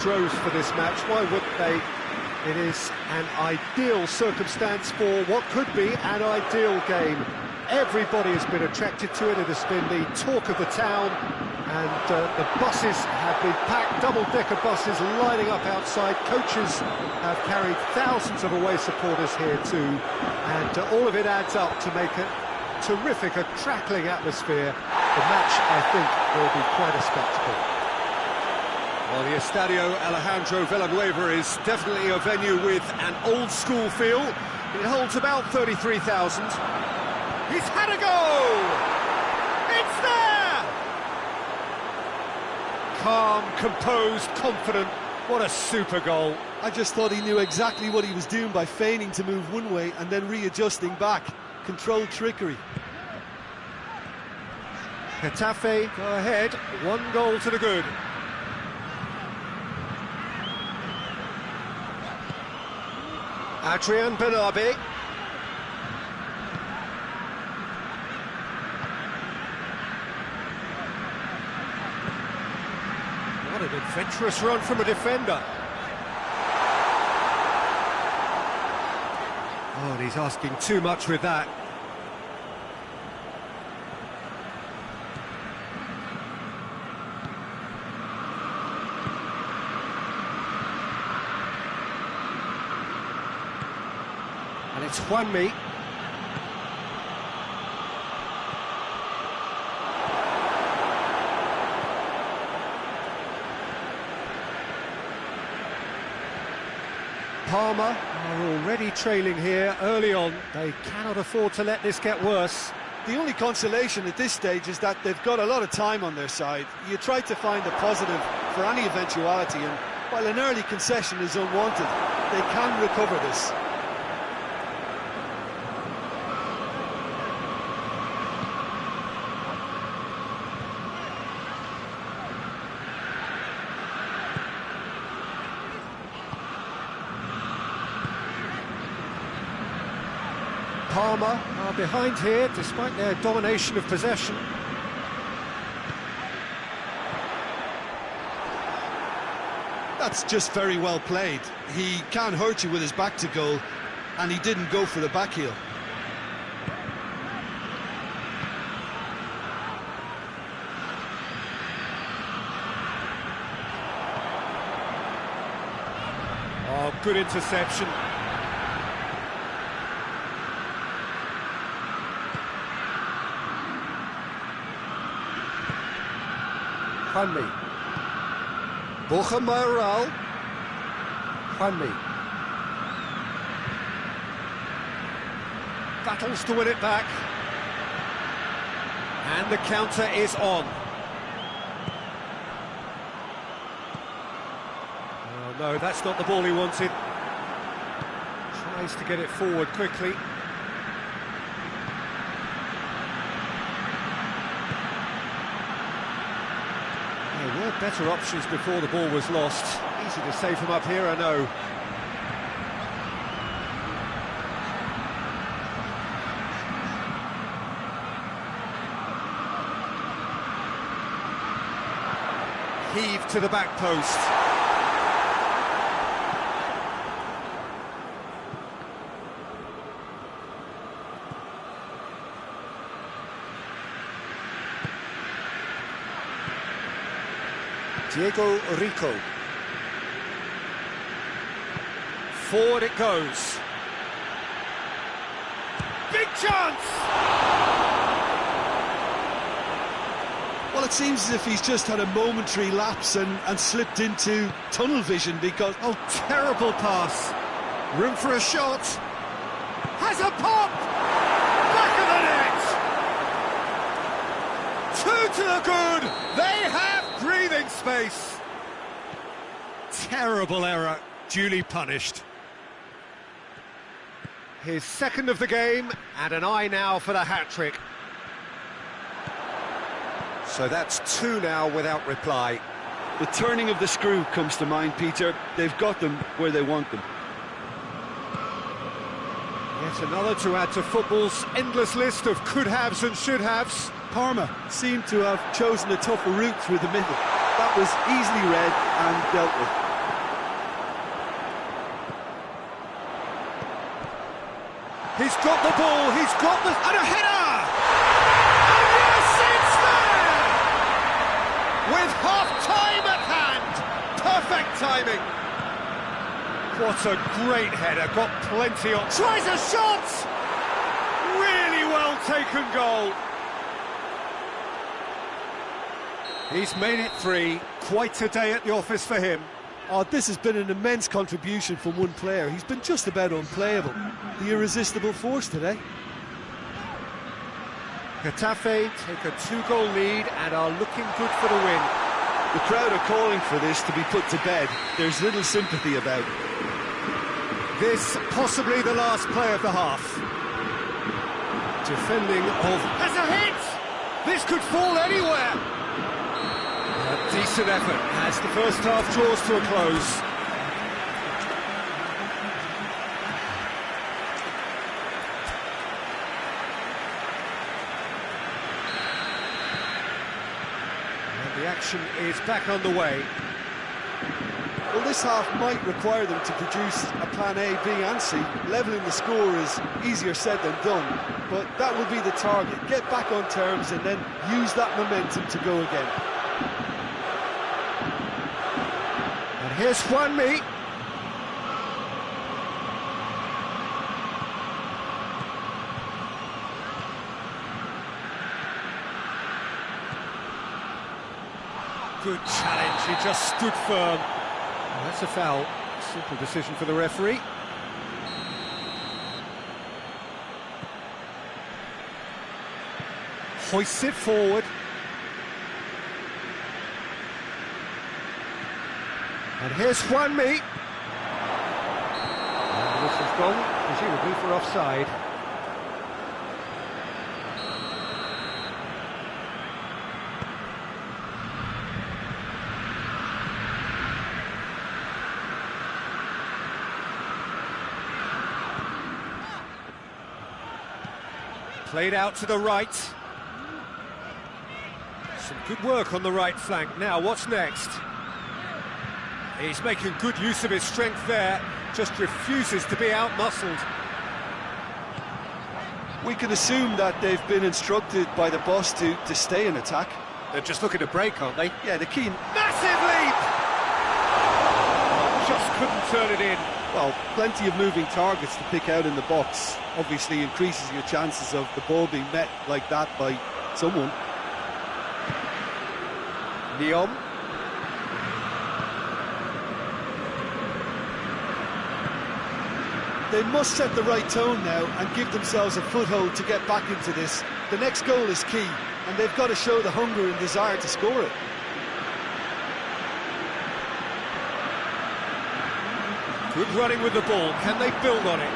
Droves for this match, why wouldn't they? It is an ideal circumstance for what could be an ideal game. Everybody has been attracted to it. It has been the talk of the town, and the buses have been packed, double-decker buses lining up outside. Coaches have carried thousands of away supporters here too, and all of it adds up to make a terrific, a crackling atmosphere. The match, I think, will be quite a spectacle. Well, the Estadio Alejandro Villanueva is definitely a venue with an old-school feel. It holds about 33,000. He's had a go! It's there! Calm, composed, confident. What a super goal. I just thought he knew exactly what he was doing by feigning to move one way and then readjusting back. Controlled trickery. Getafe go ahead, 1 goal to the good. Adrian Benabi. What an adventurous run from a defender. Oh, and he's asking too much with that. And it's Juanmi. Parma are already trailing here early on. They cannot afford to let this get worse. The only consolation at this stage is that they've got a lot of time on their side. You try to find a positive for any eventuality, and while an early concession is unwanted, they can recover this. Parma are behind here, despite their domination of possession. That's just very well played. He can hurt you with his back to goal, and he didn't go for the back heel. Oh, good interception. Juanmi. Borja Mayoral. Juanmi. Battles to win it back. And the counter is on. Oh no, that's not the ball he wanted. Tries to get it forward quickly. There were better options before the ball was lost. Easy to save from up here, I know. Heave to the back post. Diego Rico. Forward it goes. Big chance! Well, it seems as if he's just had a momentary lapse and slipped into tunnel vision because... Oh, terrible pass. Room for a shot. Has a pop! Back of the net! Two to the good! They have breathing space. Terrible error, duly punished. His second of the game, and an eye now for the hat-trick. So that's 2 now without reply. The turning of the screw comes to mind, Peter. They've got them where they want them. Yet another to add to football's endless list of could-haves and should-haves. Parma seem to have chosen a tougher route through the middle. That was easily read and dealt with. He's got the ball, he's got the... and a header! And yes, it's there! With half-time at hand! Perfect timing! What a great header, got plenty on... tries a shot! Really well taken goal. He's made it 3, quite a day at the office for him. Oh, this has been an immense contribution from one player. He's been just about unplayable. The irresistible force today. Getafe take a 2-goal lead and are looking good for the win. The crowd are calling for this to be put to bed. There's little sympathy about it. This possibly the last play of the half. Defending of... has a hit! This could fall anywhere! A decent effort as the first half draws to a close. And the action is back underway. Well, this half might require them to produce a plan A, B and C. Levelling the score is easier said than done, but that will be the target. Get back on terms and then use that momentum to go again. And here's Juanmi. Good challenge, he just stood firm. Well, that's a foul. Simple decision for the referee. Hoists it forward. And here's Juanmi. And this has gone, presumably for offside. Played out to the right. Some good work on the right flank. Now, what's next? He's making good use of his strength there, just refuses to be out-muscled. We can assume that they've been instructed by the boss to stay in attack. They're just looking to break, aren't they? Yeah, the key... Massive leap! Just couldn't turn it in. Well, plenty of moving targets to pick out in the box. Obviously increases your chances of the ball being met like that by someone. Neom. They must set the right tone now and give themselves a foothold to get back into this. The next goal is key, and they've got to show the hunger and desire to score it. Good running with the ball. Can they build on it?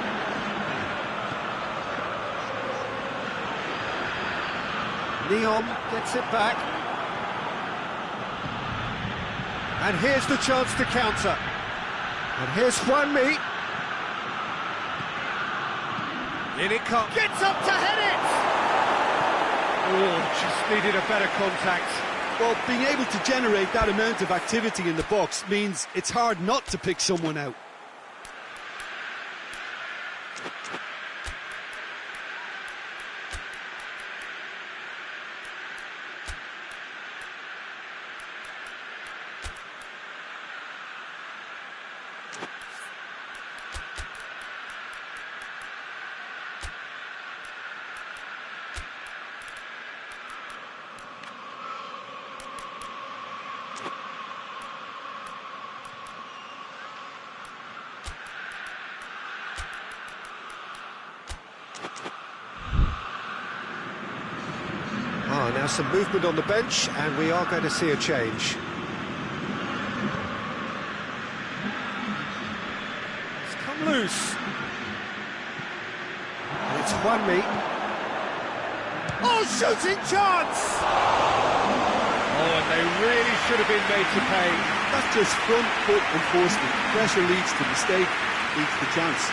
Neom gets it back. And here's the chance to counter. And here's Juanmi. In it comes. Gets up to head it! Oh, just needed a better contact. Well, being able to generate that amount of activity in the box means it's hard not to pick someone out. Now some movement on the bench, and we are going to see a change. It's come loose. And it's Juanmi. Oh, shooting chance! Oh, and they really should have been made to pay. That's just front foot enforcement. Pressure leads to mistake, leads to chance.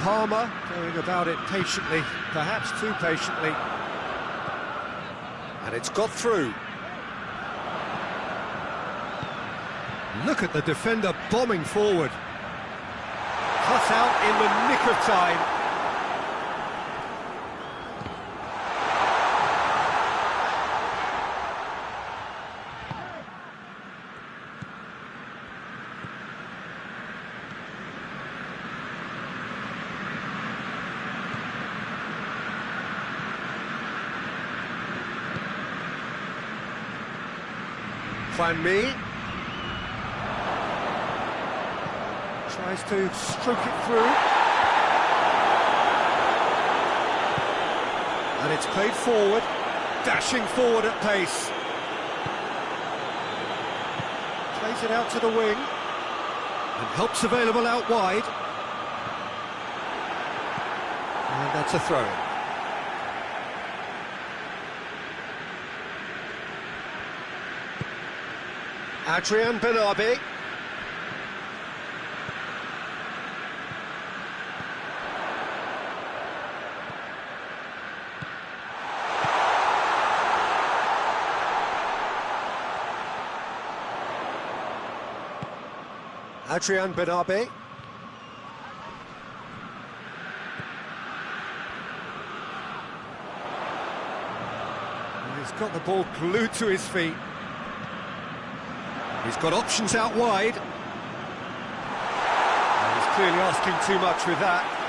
Palmer going about it patiently, perhaps too patiently. And it's got through. Look at the defender bombing forward. Cut out in the nick of time. Fan Mi tries to stroke it through, and it's played forward, dashing forward at pace. Plays it out to the wing, and help's available out wide. And that's a throw-in. Adrian Bernabé. Adrian Bernabé. He's got the ball glued to his feet. He's got options out wide. And he's clearly asking too much with that.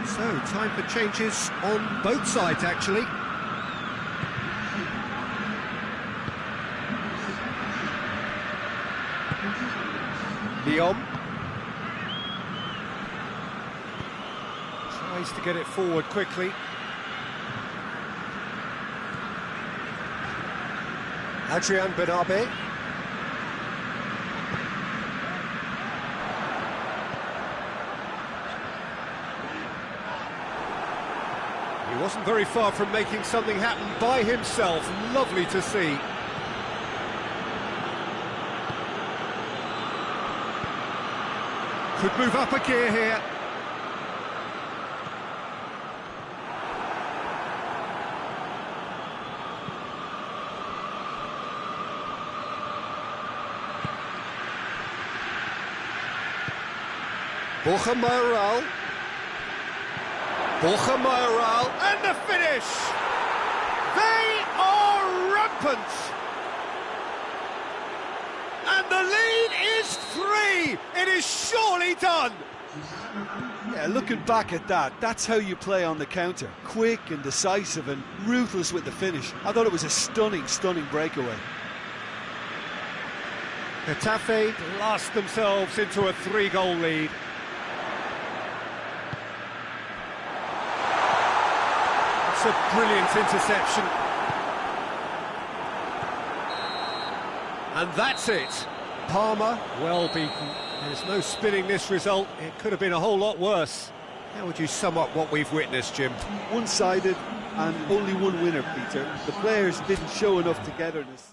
So, time for changes on both sides, actually. Lyon tries to get it forward quickly. Adrian Bernabé. He wasn't very far from making something happen by himself. Lovely to see. Could move up a gear here. Borja Mayoral. Borja Mayoral, and the finish! They are rampant! And the lead is 3! It is surely done! Yeah, looking back at that, that's how you play on the counter. Quick and decisive and ruthless with the finish. I thought it was a stunning, stunning breakaway. Getafe blast themselves into a 3-goal lead. It's a brilliant interception. And that's it. Palmer, well beaten. There's no spinning this result. It could have been a whole lot worse. How would you sum up what we've witnessed, Jim? One-sided and only one winner, Peter. The players didn't show enough togetherness.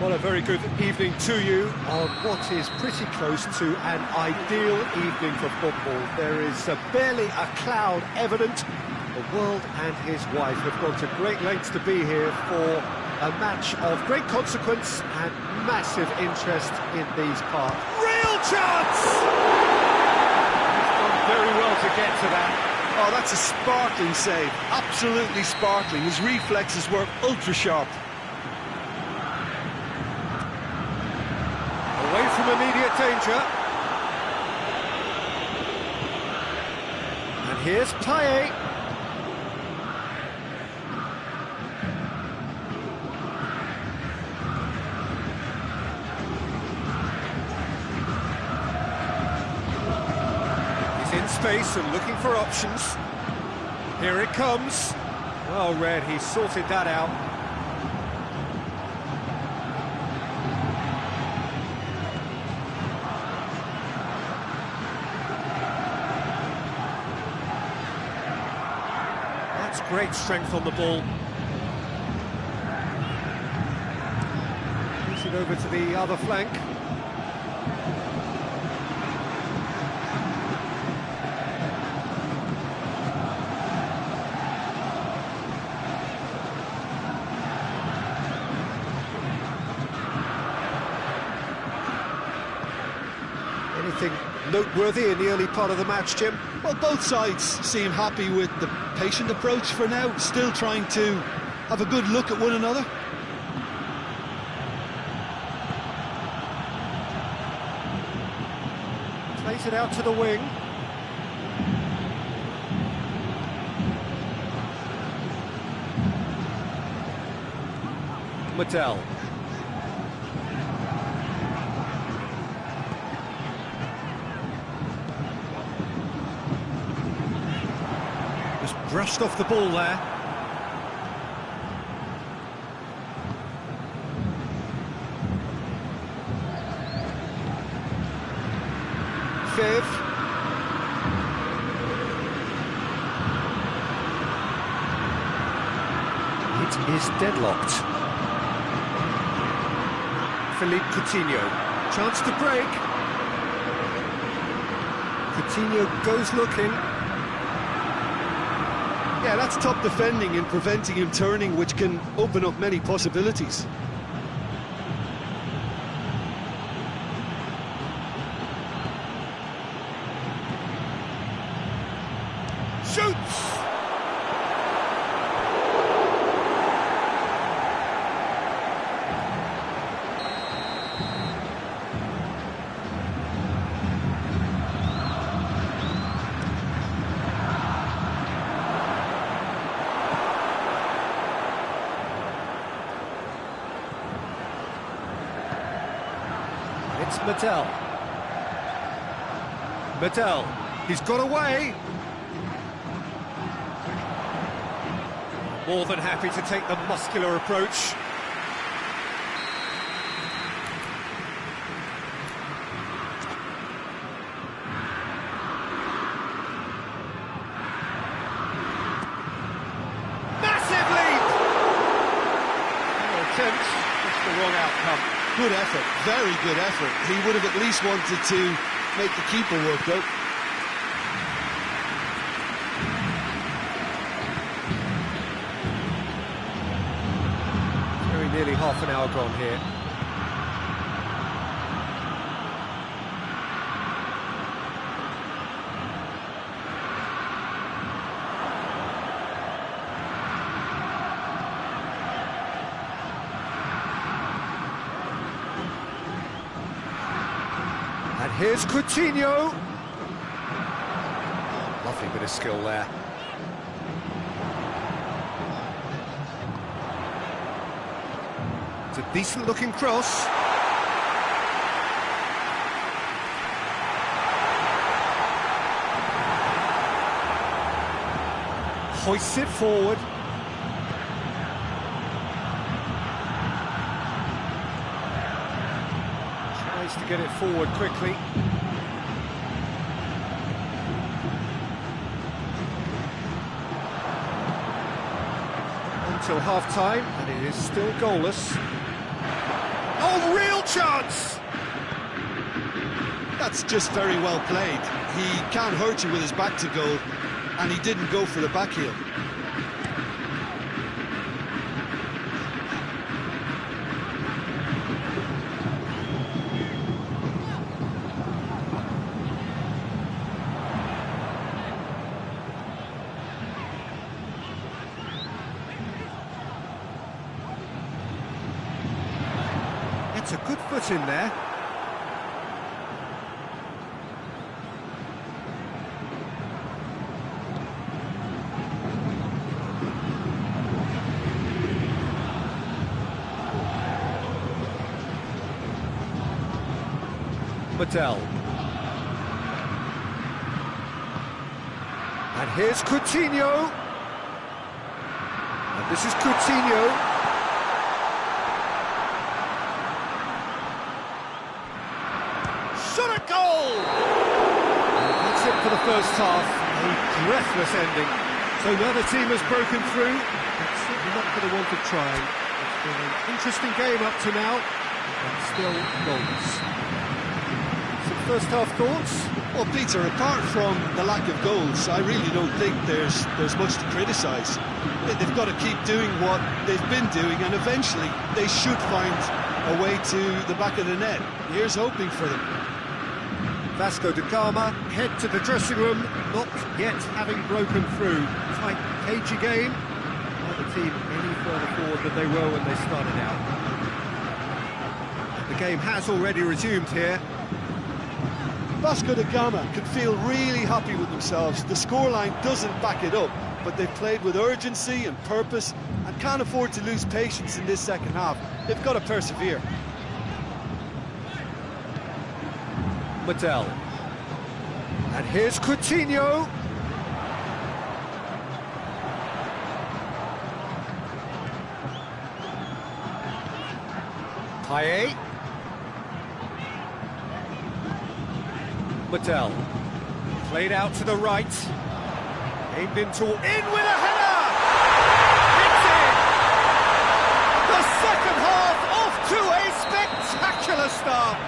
Well, a very good evening to you on what is pretty close to an ideal evening for football. There is barely a cloud evident. The world and his wife have gone to great lengths to be here for a match of great consequence and massive interest in these parts. Real chance! He's done very well to get to that. Oh, that's a sparkling save. Absolutely sparkling. His reflexes were ultra sharp. Away from immediate danger. And here's Payet. He's in space and looking for options. Here it comes. Well read, he sorted that out. Great strength on the ball. Push it over to the other flank. Anything noteworthy in the early part of the match, Jim? Well, both sides seem happy with the patient approach for now, still trying to have a good look at one another. Plays it out to the wing. Medel. Brushed off the ball there. Viv. It is deadlocked. Philippe Coutinho. Chance to break. Coutinho goes looking. Yeah, that's top defending and preventing him turning, which can open up many possibilities. Shoots! It's Medel. Medel, he's got away. More than happy to take the muscular approach. Massive leap! No attempt, just the wrong outcome. Good effort, very good effort. He would have at least wanted to make the keeper work though. Very nearly half an hour gone here. And here's Coutinho. Lovely bit of skill there. It's a decent looking cross. Hoists it forward. Tries to get it forward quickly. Until half-time, and it is still goalless. chance! That's just very well played. He can't hurt you with his back to goal, and he didn't go for the back heel. It's a good foot in there. Mattel. And here's Coutinho. And this is Coutinho. Shot at goal! And that's it for the first half. A breathless ending. So now the team has broken through. It's certainly not for the want of trying. It's been an interesting game up to now, and still goals. Some first half thoughts? Well, Peter, apart from the lack of goals, I really don't think there's much to criticise. They've got to keep doing what they've been doing, and eventually they should find a way to the back of the net. Here's hoping for them. Vasco da Gama head to the dressing room, not yet having broken through. Tight, cagey game. Not the team any further forward than they were when they started out. The game has already resumed here. Vasco da Gama can feel really happy with themselves. The scoreline doesn't back it up, but they've played with urgency and purpose and can't afford to lose patience in this second half. They've got to persevere. Mattel. And here's Coutinho. Payet. Mattel. Played out to the right. Aimed into... In with a header! It's in! The second half off to a spectacular start.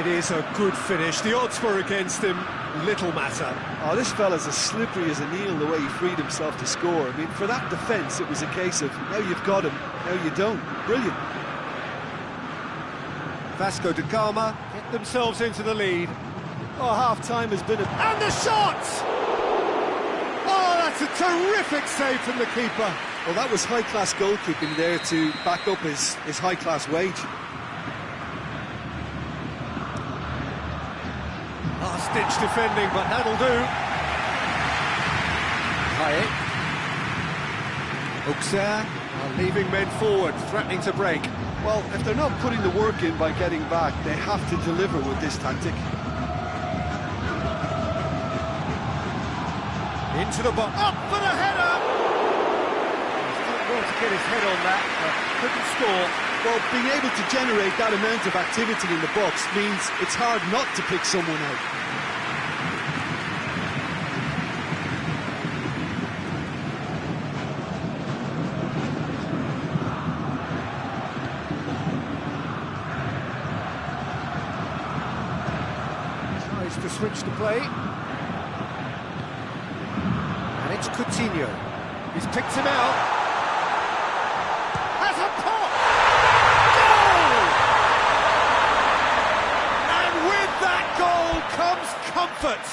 It is a good finish. The odds were against him. Little matter. Oh, this fella's as slippery as an eel the way he freed himself to score. I mean, for that defence, it was a case of now you've got him, now you don't. Brilliant. Vasco da Gama get themselves into the lead. Oh, half-time has been a... And the shot! Oh, that's a terrific save from the keeper. Well, that was high-class goalkeeping there to back up his high-class wage. Last-ditch defending, but that'll do. Payet. Auxerre are leaving men forward, threatening to break. Well, if they're not putting the work in by getting back, they have to deliver with this tactic. Into the box. Up for the header! He's done well to get his head on that, but couldn't score. Well, being able to generate that amount of activity in the box means it's hard not to pick someone out. Tries to switch the play. And it's Coutinho. He's picked him out. Has a pop! Goal! And with that goal comes comfort.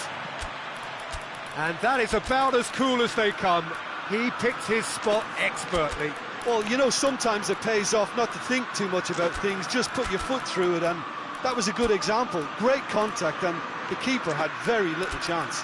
And that is about as cool as they come. He picked his spot expertly. Well, you know, sometimes it pays off not to think too much about things, just put your foot through it, and that was a good example. Great contact, and the keeper had very little chance.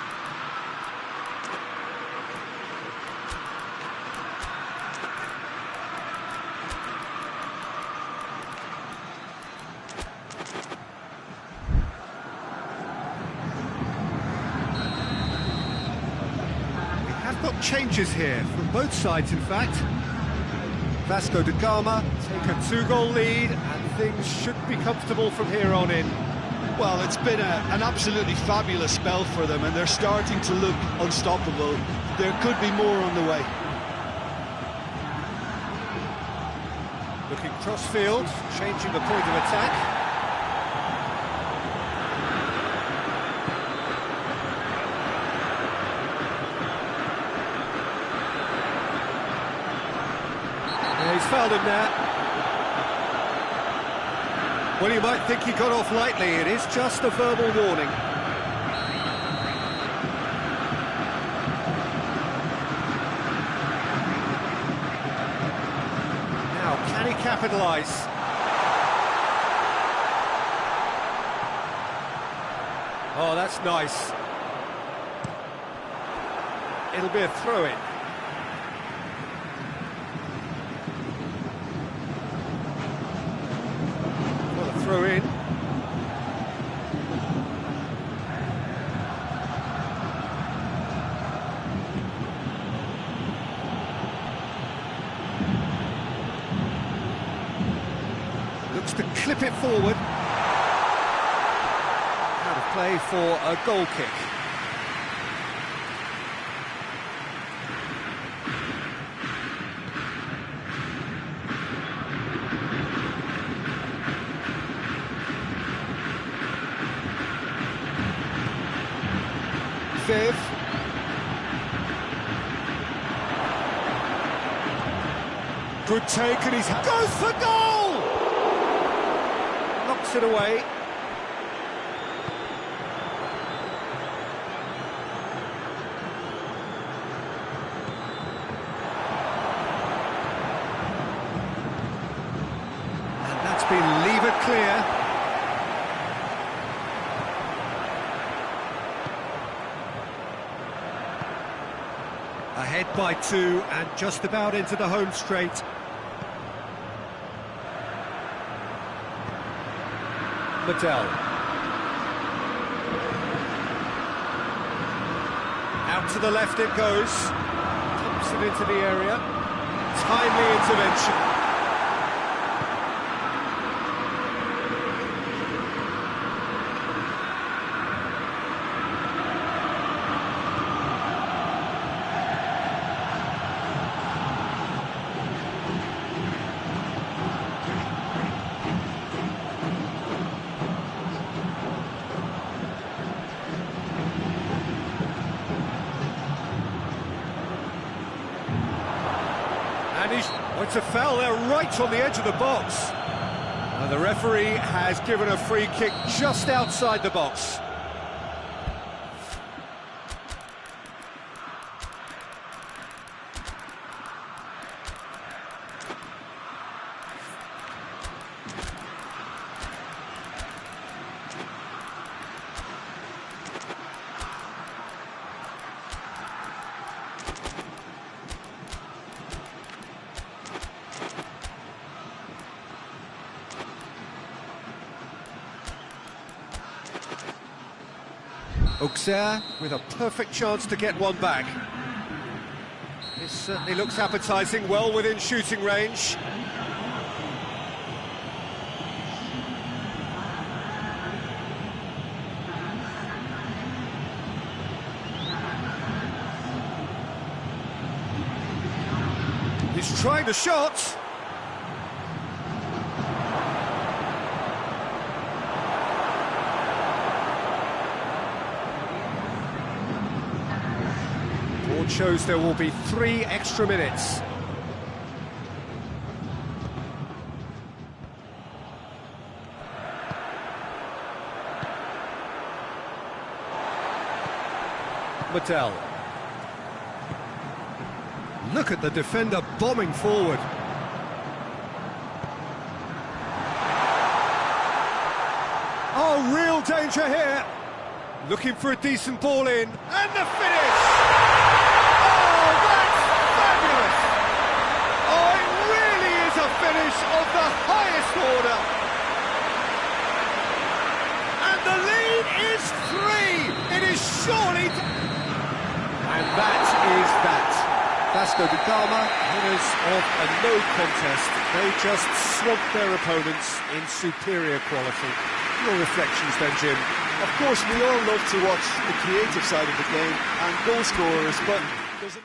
Got changes here from both sides, in fact. Vasco da Gama take a 2-goal lead, and things should be comfortable from here on in. Well, it's been an absolutely fabulous spell for them, and they're starting to look unstoppable. There could be more on the way. Looking cross-field, changing the point of attack. Yeah, he's fouled him there. Well, you might think he got off lightly. It is just a verbal warning. Can he capitalise? Oh, that's nice. It'll be a throw-in. Well, a throw-in. Looks to clip it forward. Out of play for a goal kick. Viv. Good take, and he goes for goal! Knocks it away. And that's been levered clear. Ahead by 2 and just about into the home straight. Mattel. Out to the left it goes. Pumps it into the area. Timely intervention. And it's a foul there right on the edge of the box. And the referee has given a free kick just outside the box. Auxerre with a perfect chance to get one back. This certainly looks appetising, well within shooting range. He's trying the shot. Board shows there will be 3 extra minutes. Mattel. Look at the defender bombing forward. Oh, real danger here. Looking for a decent ball in. And the finish! Oh, that's fabulous! Oh, it really is a finish of the highest order. And the lead is 3. It is surely... And that is that. Vasco da Gama, winners of a no contest. They just swamped their opponents in superior quality. Your reflections then, Jim? Of course, we all love to watch the creative side of the game and goal scorers, but there's an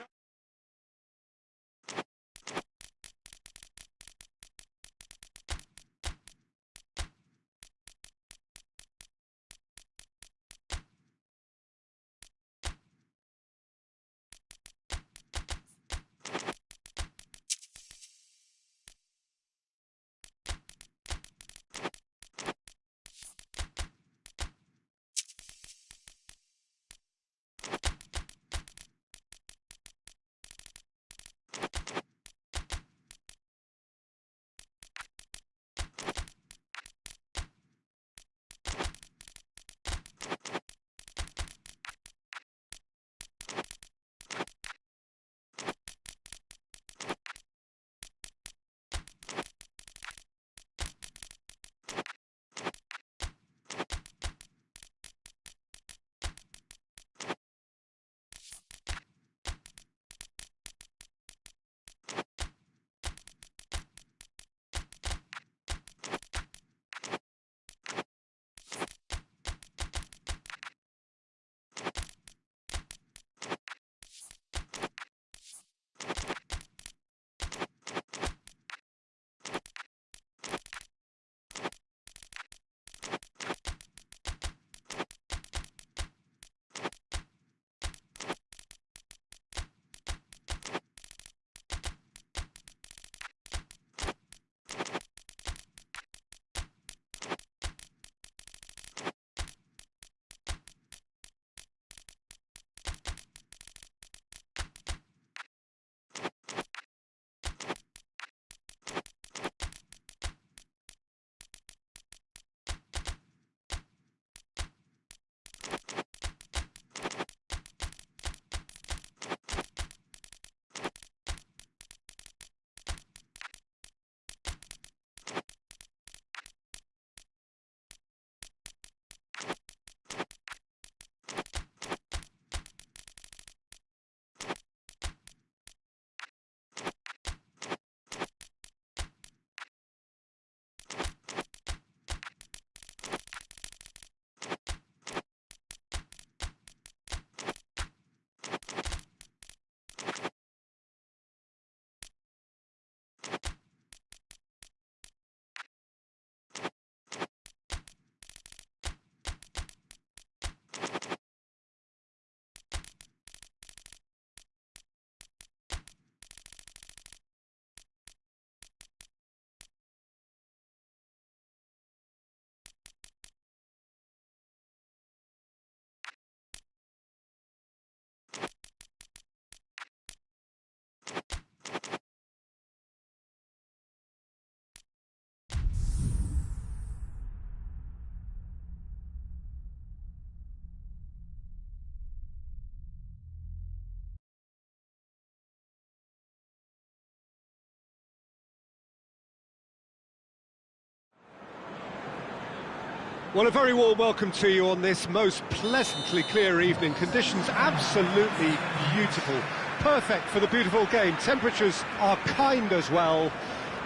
Well, a very warm welcome to you on this most pleasantly clear evening. Conditions absolutely beautiful. Perfect for the beautiful game. Temperatures are kind as well.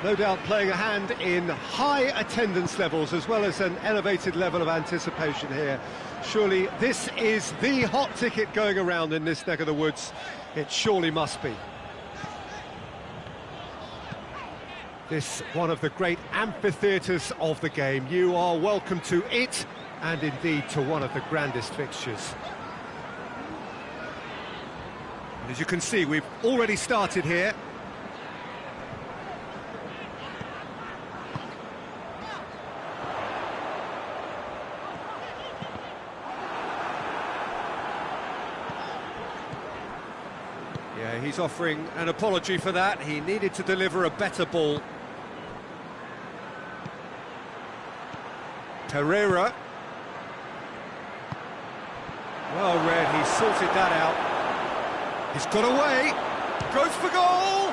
No doubt playing a hand in high attendance levels as well as an elevated level of anticipation here. Surely this is the hot ticket going around in this neck of the woods. It surely must be. This one of the great amphitheatres of the game. You are welcome to it, and indeed to one of the grandest fixtures. And as you can see, we've already started here. Yeah, he's offering an apology for that. He needed to deliver a better ball. Pereira. Well read, he sorted that out. He's got away. Goes for goal.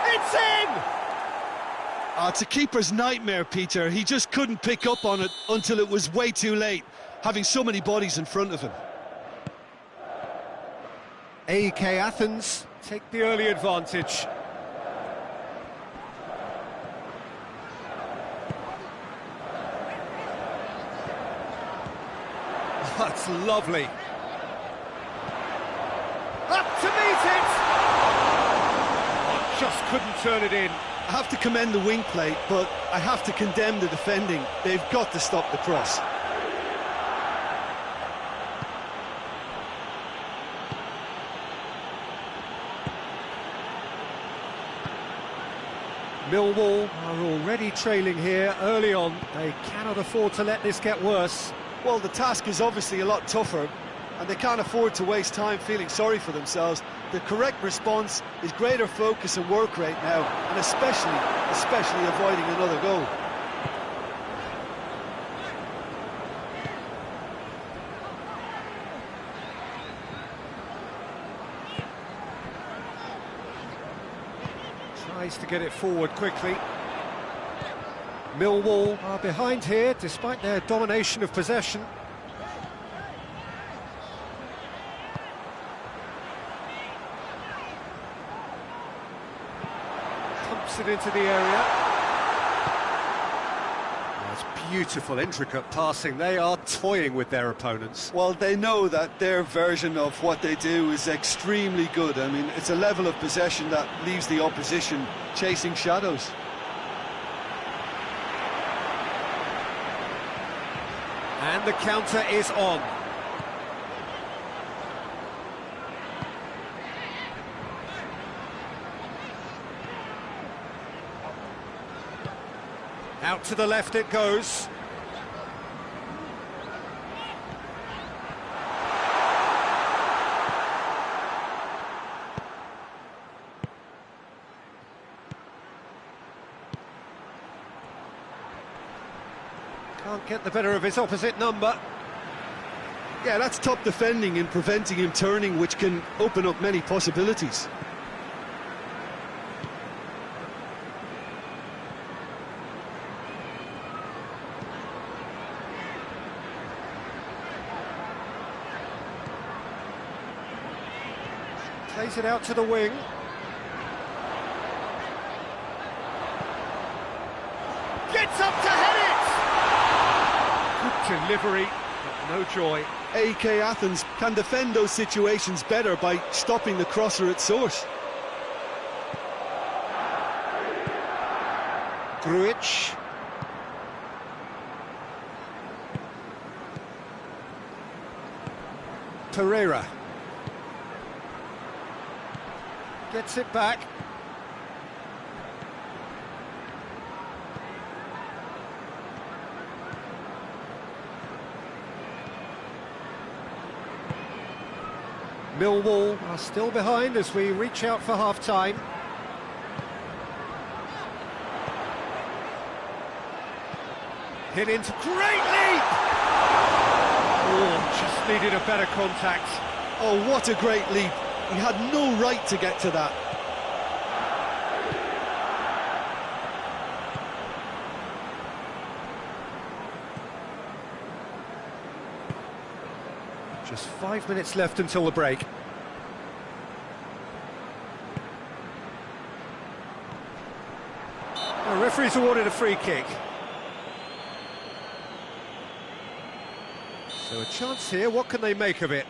It's in! It's a keeper's nightmare, Peter. He just couldn't pick up on it until it was way too late, having so many bodies in front of him. AEK Athens take the early advantage. That's lovely. Up to meet it! Just couldn't turn it in. I have to commend the wing play, but I have to condemn the defending. They've got to stop the cross. Millwall are already trailing here early on. They cannot afford to let this get worse. Well, the task is obviously a lot tougher, and they can't afford to waste time feeling sorry for themselves. The correct response is greater focus and work rate now, and especially avoiding another goal. Tries to get it forward quickly. Millwall are behind here, despite their domination of possession. Pumps it into the area. That's beautiful, intricate passing. They are toying with their opponents. Well, they know that their version of what they do is extremely good. I mean, it's a level of possession that leaves the opposition chasing shadows. And the counter is on. Out to the left it goes. Can't get the better of his opposite number. Yeah, that's top defending in preventing him turning, which can open up many possibilities. Plays it out to the wing. Gets up to head it! Good delivery, but no joy. AEK Athens can defend those situations better by stopping the crosser at source. Grujic. Pereira. Gets it back. Millwall are still behind as we reach out for half-time. Hit into great leap! Oh, just needed a better contact. Oh, what a great leap. He had no right to get to that. Just 5 minutes left until the break. The referee's awarded a free kick. So a chance here, what can they make of it?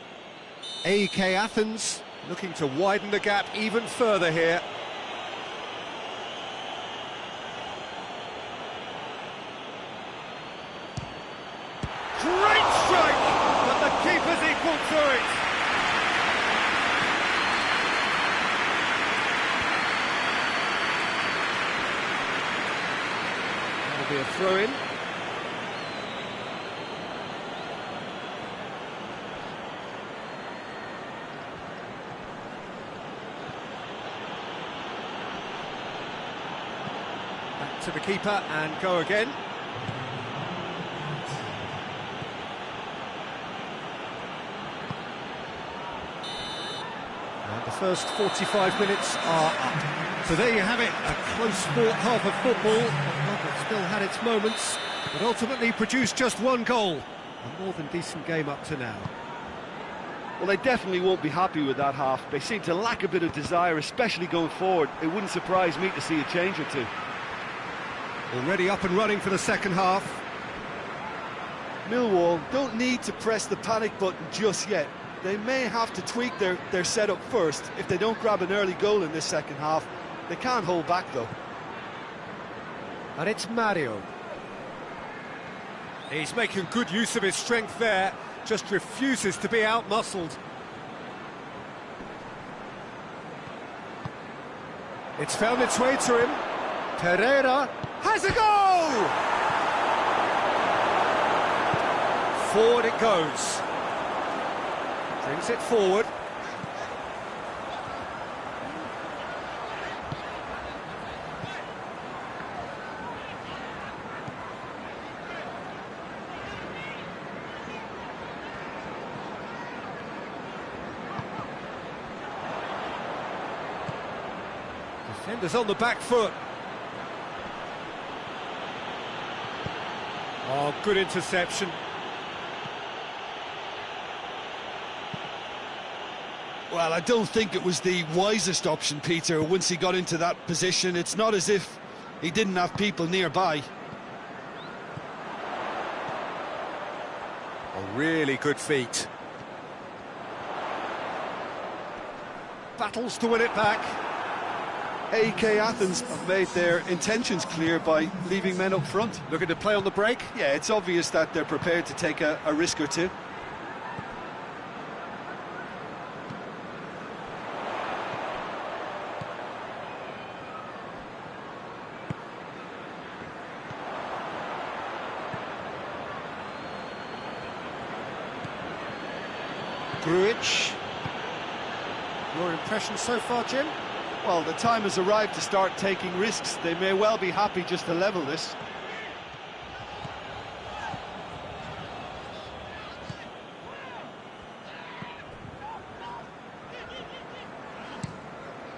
AEK Athens looking to widen the gap even further here. Great strike, but the keeper's equal to it. That'll be a throw-in. Back to the keeper and go again. And the first 45 minutes are up. So there you have it, a close fought half of football. One that still had its moments, but ultimately produced just one goal. A more than decent game up to now. Well, they definitely won't be happy with that half. They seem to lack a bit of desire, especially going forward. It wouldn't surprise me to see a change or two. Already up and running for the second half. Millwall don't need to press the panic button just yet. They may have to tweak their setup first. If they don't grab an early goal in this second half, they can't hold back though. And it's Mario. He's making good use of his strength there, just refuses to be out-muscled. It's found its way to him. Pereira has a goal! Forward it goes. Brings it forward. Defenders on the back foot. Oh, good interception. Well, I don't think it was the wisest option, Peter, once he got into that position. It's not as if he didn't have people nearby. A really good feat. Battles to win it back. AEK Athens have made their intentions clear by leaving men up front. Looking to play on the break. Yeah, it's obvious that they're prepared to take a risk or two. Grujic. Your impression so far, Jim? Well, the time has arrived to start taking risks. They may well be happy just to level this.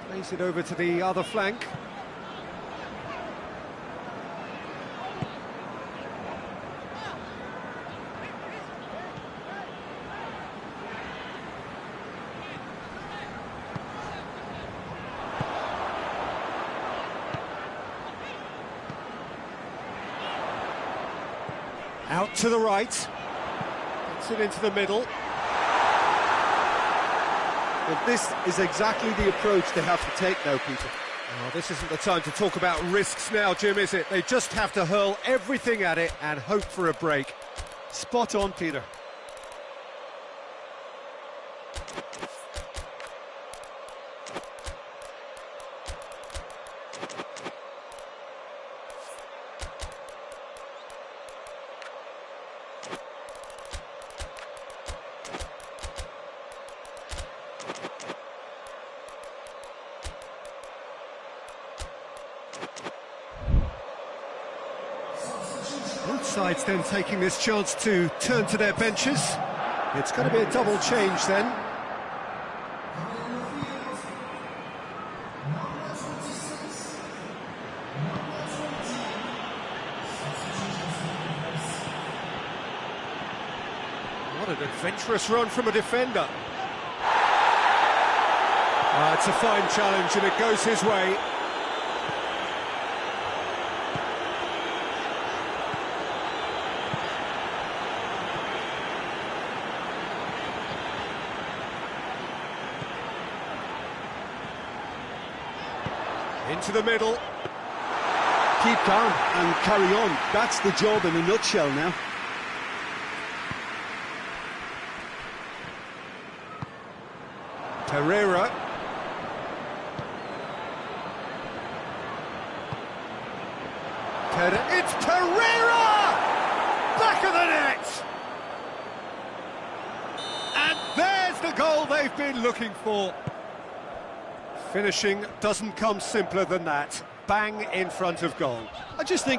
Plays it over to the other flank. Out to the right, gets it into the middle. But this is exactly the approach they have to take now, Peter. Oh, this isn't the time to talk about risks now, Jim, is it? They just have to hurl everything at it and hope for a break. Spot on, Peter. Both sides then taking this chance to turn to their benches. It's going to be a double change then. What an Good adventurous run from a defender. It's a fine challenge and it goes his way. Into the middle. Keep calm and carry on. That's the job in a nutshell now. Pereira. It's Pereira! Back of the net! And there's the goal they've been looking for. Finishing doesn't come simpler than that. Bang in front of goal. I just think